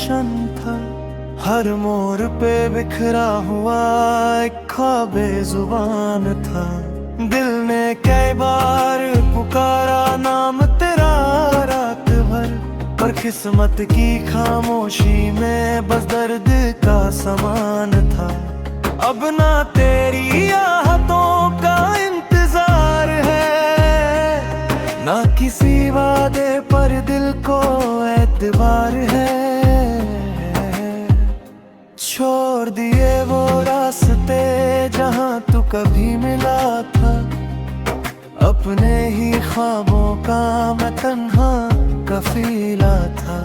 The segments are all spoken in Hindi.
निशान था। हर मोड़ पे बिखरा हुआ एक ख्वाब जुबान था। दिल ने कई बार पुकारा नाम तेरा रात भर, पर किस्मत की खामोशी में बस दर्द का समान था। अब ना तेरी आहतों का इंतजार है, ना किसी वादे पर दिल को एतबार है। छोड़ दिए वो रास्ते जहाँ तू कभी मिला था, अपने ही ख्वाबों का मैं तन्हा कफीला था।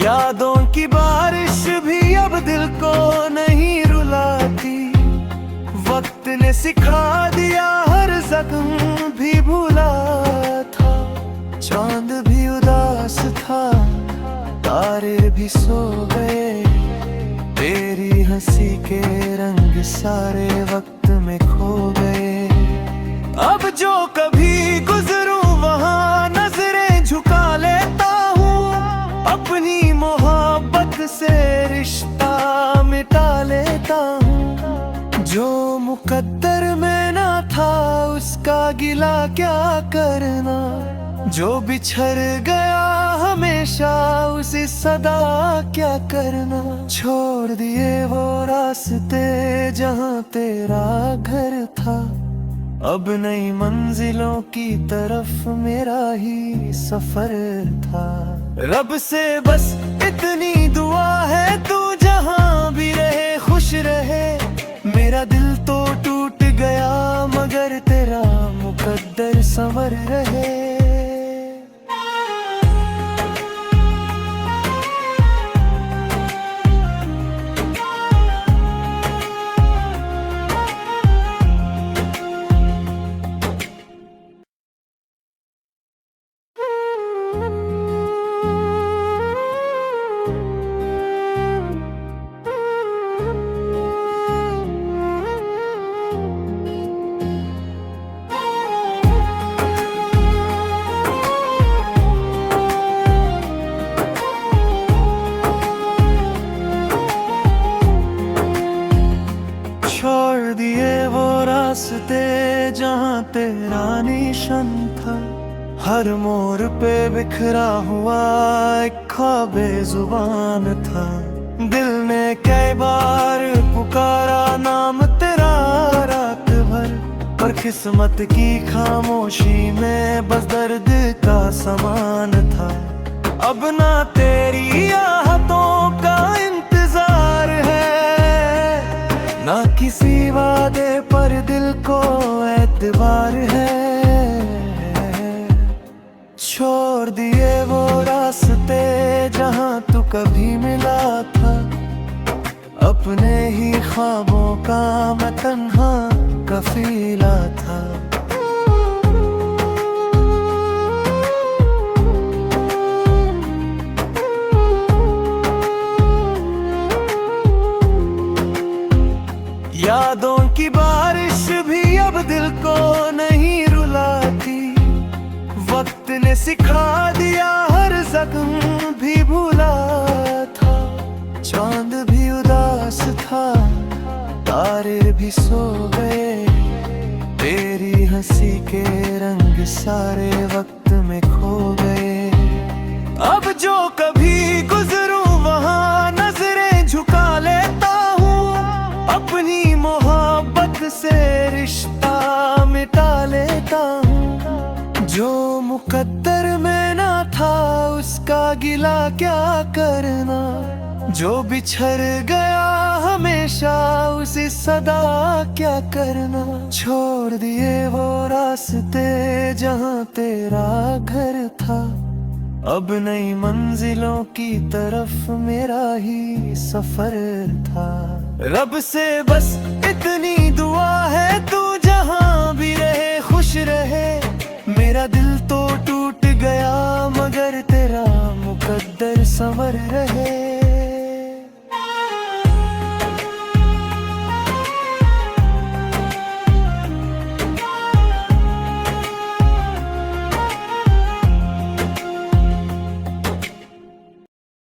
यादों की बारिश भी अब दिल को नहीं रुलाती। वक्त ने सिखा दिया हर जख्म भी भूला था। चांद भी उदास था, तारे भी सो गए। तेरी हंसी के रंग सारे वक्त में खो गए। अब जो कभी गुजरूं वहाँ नजरें झुका लेता हूँ। अपनी मोहब्बत से रिश्ता मिटा लेता हूँ। जो मुकद्दर में ना था उसका गिला क्या करना। जो बिछड़ गया हमेशा उसे सदा क्या करना। छोड़ दिए वो रास्ते जहाँ तेरा घर था, अब नई मंजिलों की तरफ मेरा ही सफर था। रब से बस इतनी दुआ है तू जहाँ भी रहे खुश रहे। मेरा दिल तो टूट गया मगर तेरा मुकद्दर संवर रहे। छोड़ दिए वो रास्ते जहाँ तेरा निशान था। हर मोड़ पे बिखरा हुआ एक ख्वाब जुबान था। दिल ने कई बार पुकारा नाम तेरा रात भर, पर किस्मत की खामोशी में बस दर्द का समान था। अब ना तेरी आहतों का इंतजार है, ना किसी वादे पर दिल को एतबार है। छोड़ दिए वो रास्ते जहाँ तू कभी मिला था। अपने ही ख्वाबों का मैं तन्हा कफीला था। यादों की बारिश भी अब दिल को नहीं रुलाती। वक्त ने सिखा दिया हर जख्म भी भूला था। चांद भी उदास था, तारे भी सो गए। तेरी हंसी के रंग सारे वक्त में खो गए। अब जो कभी गुजरूं वहाँ नजरें झुका लेता हूँ। अपनी मोहब्बत से रिश्ता मिटा लेता हूँ। जो मुकद्दर में ना था उसका गिला क्या करना। जो बिछड़ गया हमेशा उसे सदा क्या करना। छोड़ दिए वो रास्ते जहाँ तेरा घर था। अब नई मंजिलों की तरफ मेरा ही सफर था। रब से बस इतनी दुआ है तू जहाँ भी रहे खुश रहे। मेरा दिल तो टूट गया मगर तेरा मुकद्दर संवर रहे।